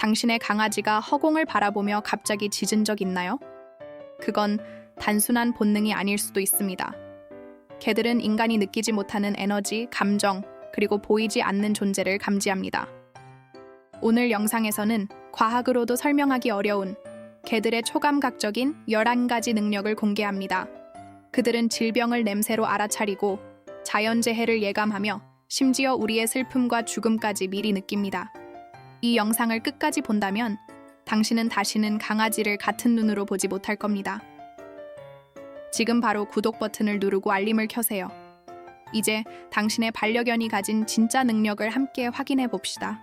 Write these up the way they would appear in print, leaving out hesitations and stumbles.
당신의 강아지가 허공을 바라보며 갑자기 짖은 적 있나요? 그건 단순한 본능이 아닐 수도 있습니다. 개들은 인간이 느끼지 못하는 에너지, 감정, 그리고 보이지 않는 존재를 감지합니다. 오늘 영상에서는 과학으로도 설명하기 어려운 개들의 초감각적인 11가지 능력을 공개합니다. 그들은 질병을 냄새로 알아차리고 자연재해를 예감하며 심지어 우리의 슬픔과 죽음까지 미리 느낍니다. 이 영상을 끝까지 본다면 당신은 다시는 강아지를 같은 눈으로 보지 못할 겁니다. 지금 바로 구독 버튼을 누르고 알림을 켜세요. 이제 당신의 반려견이 가진 진짜 능력을 함께 확인해 봅시다.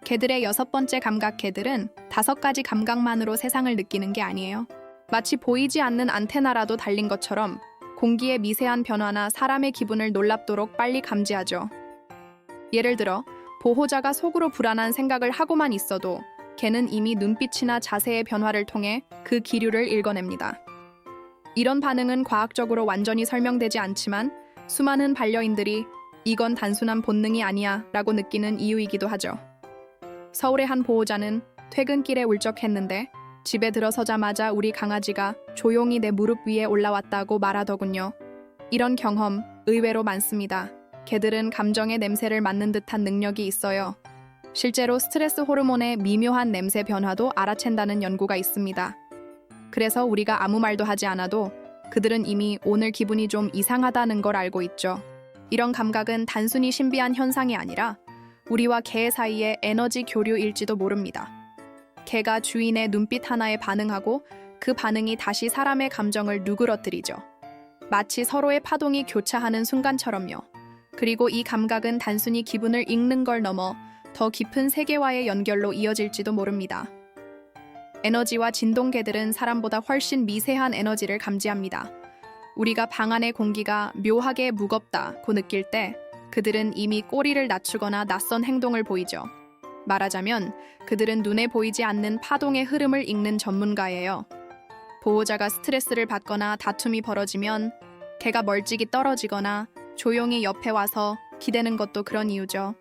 개들의 6번째 감각. 개들은 5가지 감각만으로 세상을 느끼는 게 아니에요. 마치 보이지 않는 안테나라도 달린 것처럼 공기의 미세한 변화나 사람의 기분을 놀랍도록 빨리 감지하죠. 예를 들어 보호자가 속으로 불안한 생각을 하고만 있어도 개는 이미 눈빛이나 자세의 변화를 통해 그 기류를 읽어냅니다. 이런 반응은 과학적으로 완전히 설명되지 않지만 수많은 반려인들이 이건 단순한 본능이 아니야 라고 느끼는 이유이기도 하죠. 서울의 한 보호자는 퇴근길에 울적했는데 집에 들어서자마자 우리 강아지가 조용히 내 무릎 위에 올라왔다고 말하더군요. 이런 경험 의외로 많습니다. 개들은 감정의 냄새를 맡는 듯한 능력이 있어요. 실제로 스트레스 호르몬의 미묘한 냄새 변화도 알아챈다는 연구가 있습니다. 그래서 우리가 아무 말도 하지 않아도 그들은 이미 오늘 기분이 좀 이상하다는 걸 알고 있죠. 이런 감각은 단순히 신비한 현상이 아니라 우리와 개 사이의 에너지 교류일지도 모릅니다. 개가 주인의 눈빛 하나에 반응하고 그 반응이 다시 사람의 감정을 누그러뜨리죠. 마치 서로의 파동이 교차하는 순간처럼요. 그리고 이 감각은 단순히 기분을 읽는 걸 넘어 더 깊은 세계와의 연결로 이어질지도 모릅니다. 에너지와 진동개들은 사람보다 훨씬 미세한 에너지를 감지합니다. 우리가 방 안의 공기가 묘하게 무겁다고 느낄 때 그들은 이미 꼬리를 낮추거나 낯선 행동을 보이죠. 말하자면 그들은 눈에 보이지 않는 파동의 흐름을 읽는 전문가예요. 보호자가 스트레스를 받거나 다툼이 벌어지면 개가 멀찍이 떨어지거나 조용히 옆에 와서 기대는 것도 그런 이유죠.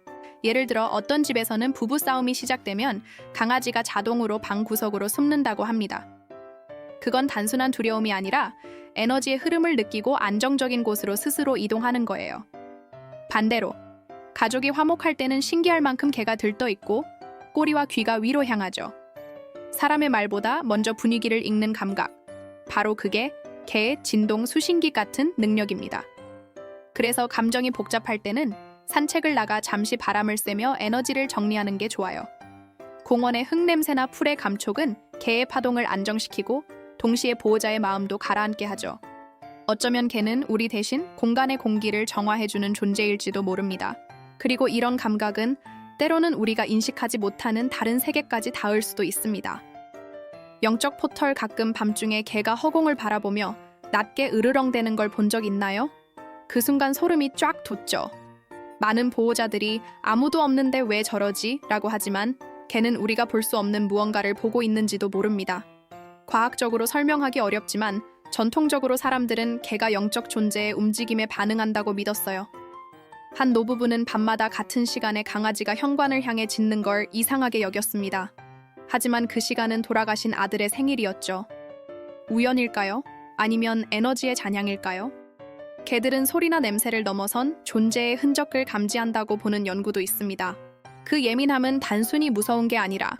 예를 들어 어떤 집에서는 부부싸움이 시작되면 강아지가 자동으로 방 구석으로 숨는다고 합니다. 그건 단순한 두려움이 아니라 에너지의 흐름을 느끼고 안정적인 곳으로 스스로 이동하는 거예요. 반대로 가족이 화목할 때는 신기할 만큼 개가 들떠있고 꼬리와 귀가 위로 향하죠. 사람의 말보다 먼저 분위기를 읽는 감각, 바로 그게 개의 진동 수신기 같은 능력입니다. 그래서 감정이 복잡할 때는 산책을 나가 잠시 바람을 쐬며 에너지를 정리하는 게 좋아요. 공원의 흙냄새나 풀의 감촉은 개의 파동을 안정시키고 동시에 보호자의 마음도 가라앉게 하죠. 어쩌면 개는 우리 대신 공간의 공기를 정화해주는 존재일지도 모릅니다. 그리고 이런 감각은 때로는 우리가 인식하지 못하는 다른 세계까지 닿을 수도 있습니다. 영적 포털. 가끔 밤중에 개가 허공을 바라보며 낮게 으르렁대는 걸 본 적 있나요? 그 순간 소름이 쫙 돋죠. 많은 보호자들이 아무도 없는데 왜 저러지? 라고 하지만 개는 우리가 볼 수 없는 무언가를 보고 있는지도 모릅니다. 과학적으로 설명하기 어렵지만 전통적으로 사람들은 개가 영적 존재의 움직임에 반응한다고 믿었어요. 한 노부부는 밤마다 같은 시간에 강아지가 현관을 향해 짖는 걸 이상하게 여겼습니다. 하지만 그 시간은 돌아가신 아들의 생일이었죠. 우연일까요? 아니면 에너지의 잔향일까요? 개들은 소리나 냄새를 넘어선 존재의 흔적을 감지한다고 보는 연구도 있습니다. 그 예민함은 단순히 무서운 게 아니라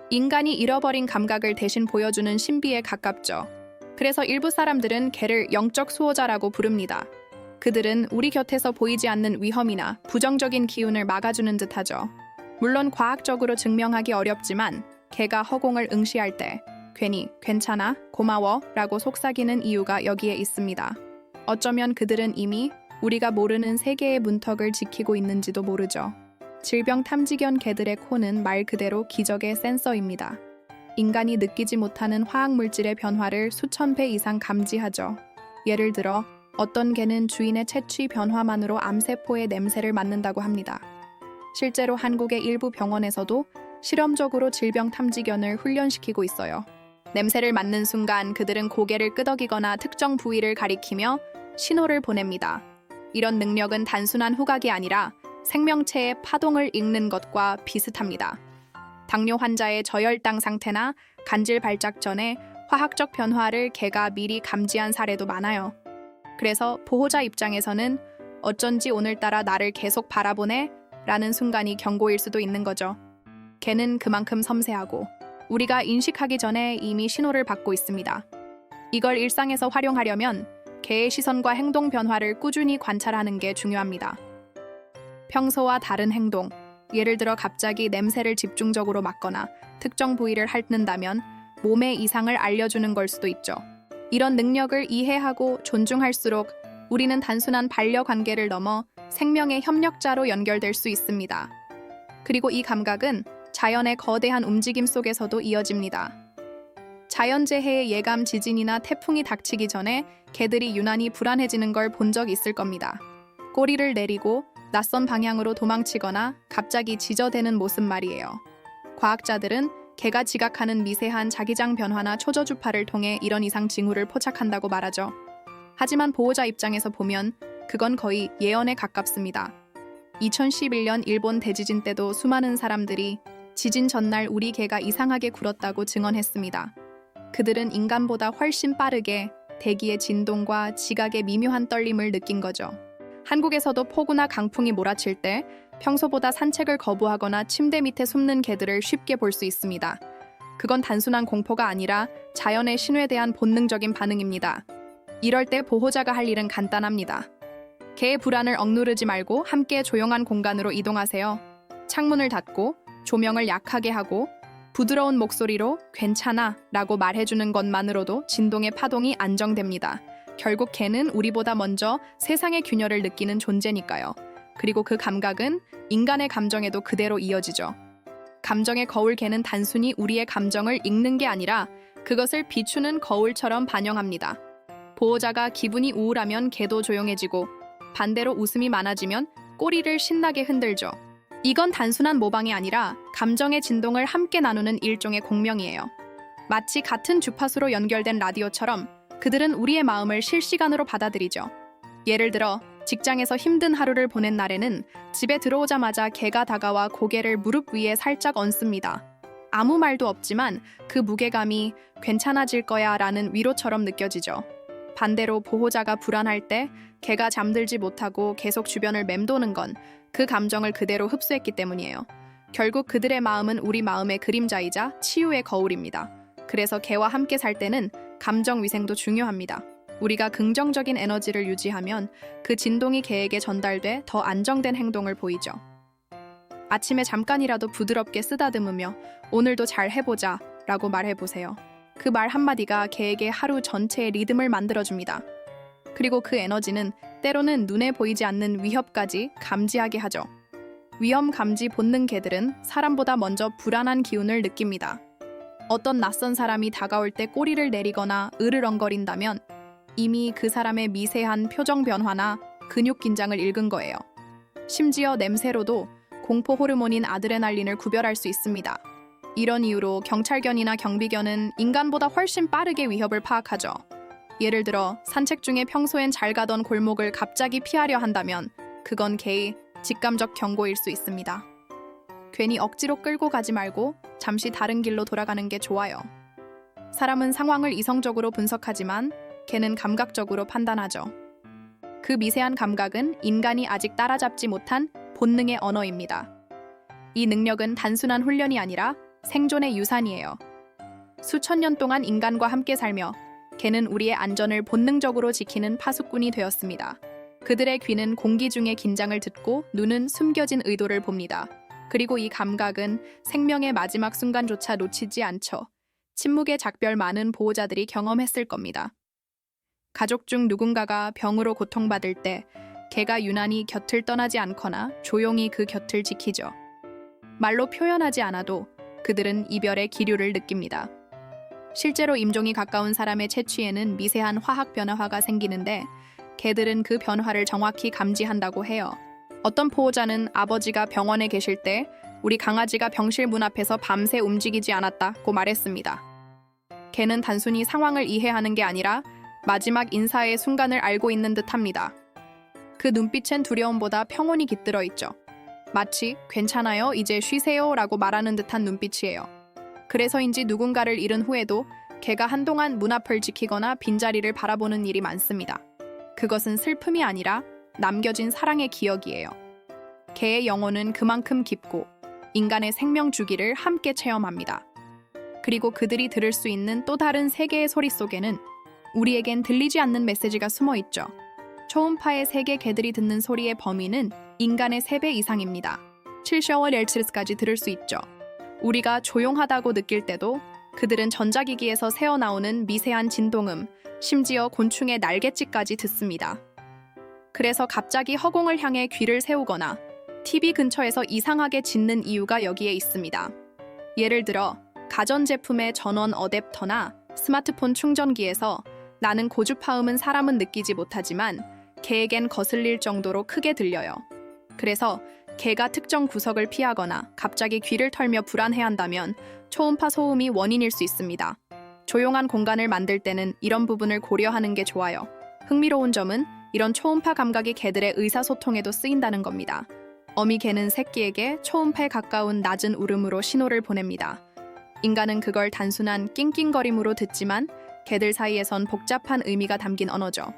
인간이 잃어버린 감각을 대신 보여주는 신비에 가깝죠. 그래서 일부 사람들은 개를 영적 수호자라고 부릅니다. 그들은 우리 곁에서 보이지 않는 위험이나 부정적인 기운을 막아주는 듯하죠. 물론 과학적으로 증명하기 어렵지만 개가 허공을 응시할 때 괜히 괜찮아, 고마워 라고 속삭이는 이유가 여기에 있습니다. 어쩌면 그들은 이미 우리가 모르는 세계의 문턱을 지키고 있는지도 모르죠. 질병 탐지견. 개들의 코는 말 그대로 기적의 센서입니다. 인간이 느끼지 못하는 화학물질의 변화를 수천 배 이상 감지하죠. 예를 들어 어떤 개는 주인의 채취 변화만으로 암세포의 냄새를 맡는다고 합니다. 실제로 한국의 일부 병원에서도 실험적으로 질병 탐지견을 훈련시키고 있어요. 냄새를 맡는 순간 그들은 고개를 끄덕이거나 특정 부위를 가리키며 신호를 보냅니다. 이런 능력은 단순한 후각이 아니라 생명체의 파동을 읽는 것과 비슷합니다. 당뇨 환자의 저혈당 상태나 간질 발작 전에 화학적 변화를 개가 미리 감지한 사례도 많아요. 그래서 보호자 입장에서는 어쩐지 오늘따라 나를 계속 바라보네 라는 순간이 경고일 수도 있는 거죠. 개는 그만큼 섬세하고 우리가 인식하기 전에 이미 신호를 받고 있습니다. 이걸 일상에서 활용하려면 개의 시선과 행동 변화를 꾸준히 관찰하는 게 중요합니다. 평소와 다른 행동, 예를 들어 갑자기 냄새를 집중적으로 맡거나 특정 부위를 핥는다면 몸의 이상을 알려주는 걸 수도 있죠. 이런 능력을 이해하고 존중할수록 우리는 단순한 반려관계를 넘어 생명의 협력자로 연결될 수 있습니다. 그리고 이 감각은 자연의 거대한 움직임 속에서도 이어집니다. 자연재해의 예감 지진이나 태풍이 닥치기 전에 개들이 유난히 불안해지는 걸 본 적 있을 겁니다. 꼬리를 내리고 낯선 방향으로 도망치거나 갑자기 지저대는 모습 말이에요. 과학자들은 개가 지각하는 미세한 자기장 변화나 초저주파를 통해 이런 이상 징후를 포착한다고 말하죠. 하지만 보호자 입장에서 보면 그건 거의 예언에 가깝습니다. 2011년 일본 대지진 때도 수많은 사람들이 지진 전날 우리 개가 이상하게 굴었다고 증언했습니다. 그들은 인간보다 훨씬 빠르게 대기의 진동과 지각의 미묘한 떨림을 느낀 거죠. 한국에서도 폭우나 강풍이 몰아칠 때 평소보다 산책을 거부하거나 침대 밑에 숨는 개들을 쉽게 볼 수 있습니다. 그건 단순한 공포가 아니라 자연의 신호에 대한 본능적인 반응입니다. 이럴 때 보호자가 할 일은 간단합니다. 개의 불안을 억누르지 말고 함께 조용한 공간으로 이동하세요. 창문을 닫고 조명을 약하게 하고 부드러운 목소리로 괜찮아 라고 말해주는 것만으로도 진동의 파동이 안정됩니다. 결국 개는 우리보다 먼저 세상의 균열을 느끼는 존재니까요. 그리고 그 감각은 인간의 감정에도 그대로 이어지죠. 감정의 거울 개는 단순히 우리의 감정을 읽는 게 아니라 그것을 비추는 거울처럼 반영합니다. 보호자가 기분이 우울하면 개도 조용해지고 반대로 웃음이 많아지면 꼬리를 신나게 흔들죠. 이건 단순한 모방이 아니라 감정의 진동을 함께 나누는 일종의 공명이에요. 마치 같은 주파수로 연결된 라디오처럼 그들은 우리의 마음을 실시간으로 받아들이죠. 예를 들어 직장에서 힘든 하루를 보낸 날에는 집에 들어오자마자 개가 다가와 고개를 무릎 위에 살짝 얹습니다. 아무 말도 없지만 그 무게감이 괜찮아질 거야 라는 위로처럼 느껴지죠. 반대로 보호자가 불안할 때 개가 잠들지 못하고 계속 주변을 맴도는 건 그 감정을 그대로 흡수했기 때문이에요. 결국 그들의 마음은 우리 마음의 그림자이자 치유의 거울입니다. 그래서 개와 함께 살 때는 감정 위생도 중요합니다. 우리가 긍정적인 에너지를 유지하면 그 진동이 개에게 전달돼 더 안정된 행동을 보이죠. 아침에 잠깐이라도 부드럽게 쓰다듬으며 오늘도 잘 해보자 라고 말해보세요. 그 말 한마디가 개에게 하루 전체의 리듬을 만들어줍니다. 그리고 그 에너지는 때로는 눈에 보이지 않는 위협까지 감지하게 하죠. 위험 감지 본능 개들은 사람보다 먼저 불안한 기운을 느낍니다. 어떤 낯선 사람이 다가올 때 꼬리를 내리거나 으르렁거린다면 이미 그 사람의 미세한 표정 변화나 근육 긴장을 읽은 거예요. 심지어 냄새로도 공포 호르몬인 아드레날린을 구별할 수 있습니다. 이런 이유로 경찰견이나 경비견은 인간보다 훨씬 빠르게 위협을 파악하죠. 예를 들어 산책 중에 평소엔 잘 가던 골목을 갑자기 피하려 한다면 그건 개의 직감적 경고일 수 있습니다. 괜히 억지로 끌고 가지 말고 잠시 다른 길로 돌아가는 게 좋아요. 사람은 상황을 이성적으로 분석하지만 개는 감각적으로 판단하죠. 그 미세한 감각은 인간이 아직 따라잡지 못한 본능의 언어입니다. 이 능력은 단순한 훈련이 아니라 생존의 유산이에요. 수천 년 동안 인간과 함께 살며 개는 우리의 안전을 본능적으로 지키는 파수꾼이 되었습니다. 그들의 귀는 공기 중의 긴장을 듣고 눈은 숨겨진 의도를 봅니다. 그리고 이 감각은 생명의 마지막 순간조차 놓치지 않죠. 침묵의 작별 많은 보호자들이 경험했을 겁니다. 가족 중 누군가가 병으로 고통받을 때 개가 유난히 곁을 떠나지 않거나 조용히 그 곁을 지키죠. 말로 표현하지 않아도 그들은 이별의 기류를 느낍니다. 실제로 임종이 가까운 사람의 채취에는 미세한 화학 변화가 생기는데 개들은 그 변화를 정확히 감지한다고 해요. 어떤 보호자는 아버지가 병원에 계실 때 우리 강아지가 병실 문 앞에서 밤새 움직이지 않았다고 말했습니다. 개는 단순히 상황을 이해하는 게 아니라 마지막 인사의 순간을 알고 있는 듯합니다. 그 눈빛엔 두려움보다 평온이 깃들어 있죠. 마치 괜찮아요, 이제 쉬세요 라고 말하는 듯한 눈빛이에요. 그래서인지 누군가를 잃은 후에도 개가 한동안 문 앞을 지키거나 빈자리를 바라보는 일이 많습니다. 그것은 슬픔이 아니라 남겨진 사랑의 기억이에요. 개의 영혼은 그만큼 깊고 인간의 생명 주기를 함께 체험합니다. 그리고 그들이 들을 수 있는 또 다른 세계의 소리 속에는 우리에겐 들리지 않는 메시지가 숨어 있죠. 초음파의 세계 개들이 듣는 소리의 범위는 인간의 3배 이상입니다. 7셔워렐츠까지 들을 수 있죠. 우리가 조용하다고 느낄 때도 그들은 전자기기에서 새어나오는 미세한 진동음, 심지어 곤충의 날갯짓까지 듣습니다. 그래서 갑자기 허공을 향해 귀를 세우거나 TV 근처에서 이상하게 짖는 이유가 여기에 있습니다. 예를 들어 가전제품의 전원 어댑터나 스마트폰 충전기에서 나는 고주파음은 사람은 느끼지 못하지만 개에겐 거슬릴 정도로 크게 들려요. 그래서 개가 특정 구석을 피하거나 갑자기 귀를 털며 불안해한다면 초음파 소음이 원인일 수 있습니다. 조용한 공간을 만들 때는 이런 부분을 고려하는 게 좋아요. 흥미로운 점은 이런 초음파 감각이 개들의 의사소통에도 쓰인다는 겁니다. 어미 개는 새끼에게 초음파에 가까운 낮은 울음으로 신호를 보냅니다. 인간은 그걸 단순한 낑낑거림으로 듣지만 개들 사이에선 복잡한 의미가 담긴 언어죠.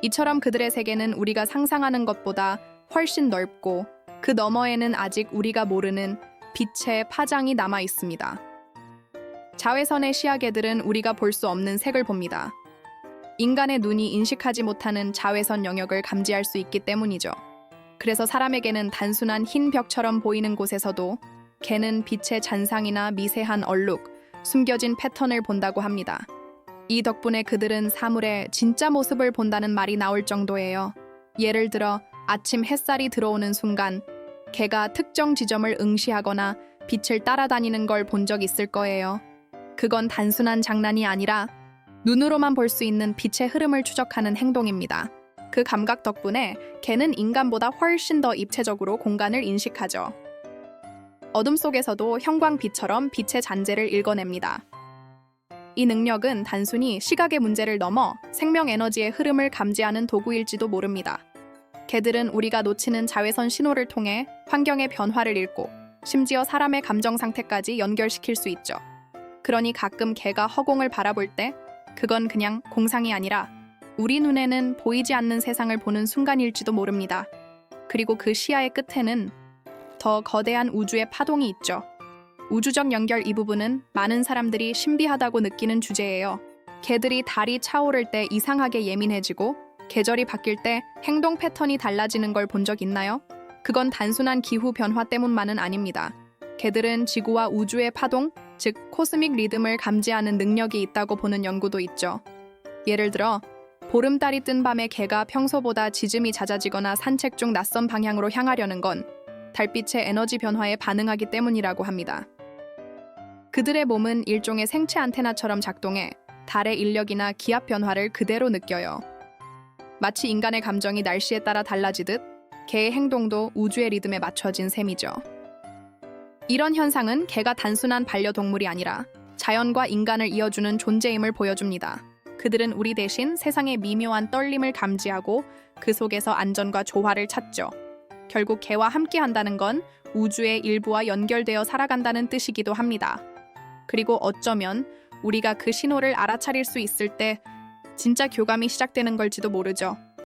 이처럼 그들의 세계는 우리가 상상하는 것보다 훨씬 넓고 그 너머에는 아직 우리가 모르는 빛의 파장이 남아 있습니다. 자외선의 시야개들은 우리가 볼 수 없는 색을 봅니다. 인간의 눈이 인식하지 못하는 자외선 영역을 감지할 수 있기 때문이죠. 그래서 사람에게는 단순한 흰 벽처럼 보이는 곳에서도 개는 빛의 잔상이나 미세한 얼룩, 숨겨진 패턴을 본다고 합니다. 이 덕분에 그들은 사물의 진짜 모습을 본다는 말이 나올 정도예요. 예를 들어 아침 햇살이 들어오는 순간 개가 특정 지점을 응시하거나 빛을 따라다니는 걸 본 적 있을 거예요. 그건 단순한 장난이 아니라 눈으로만 볼 수 있는 빛의 흐름을 추적하는 행동입니다. 그 감각 덕분에 개는 인간보다 훨씬 더 입체적으로 공간을 인식하죠. 어둠 속에서도 형광빛처럼 빛의 잔재를 읽어냅니다. 이 능력은 단순히 시각의 문제를 넘어 생명 에너지의 흐름을 감지하는 도구일지도 모릅니다. 개들은 우리가 놓치는 자외선 신호를 통해 환경의 변화를 읽고 심지어 사람의 감정 상태까지 연결시킬 수 있죠. 그러니 가끔 개가 허공을 바라볼 때 그건 그냥 공상이 아니라 우리 눈에는 보이지 않는 세상을 보는 순간일지도 모릅니다. 그리고 그 시야의 끝에는 더 거대한 우주의 파동이 있죠. 우주적 연결 이 부분은 많은 사람들이 신비하다고 느끼는 주제예요. 개들이 달이 차오를 때 이상하게 예민해지고 계절이 바뀔 때 행동 패턴이 달라지는 걸 본 적 있나요? 그건 단순한 기후 변화 때문만은 아닙니다. 개들은 지구와 우주의 파동, 즉 코스믹 리듬을 감지하는 능력이 있다고 보는 연구도 있죠. 예를 들어 보름달이 뜬 밤에 개가 평소보다 짖음이 잦아지거나 산책 중 낯선 방향으로 향하려는 건 달빛의 에너지 변화에 반응하기 때문이라고 합니다. 그들의 몸은 일종의 생체 안테나처럼 작동해 달의 인력이나 기압 변화를 그대로 느껴요. 마치 인간의 감정이 날씨에 따라 달라지듯 개의 행동도 우주의 리듬에 맞춰진 셈이죠. 이런 현상은 개가 단순한 반려동물이 아니라 자연과 인간을 이어주는 존재임을 보여줍니다. 그들은 우리 대신 세상의 미묘한 떨림을 감지하고 그 속에서 안전과 조화를 찾죠. 결국 개와 함께 한다는 건 우주의 일부와 연결되어 살아간다는 뜻이기도 합니다. 그리고 어쩌면 우리가 그 신호를 알아차릴 수 있을 때 진짜 교감이 시작되는 걸지도 모르죠.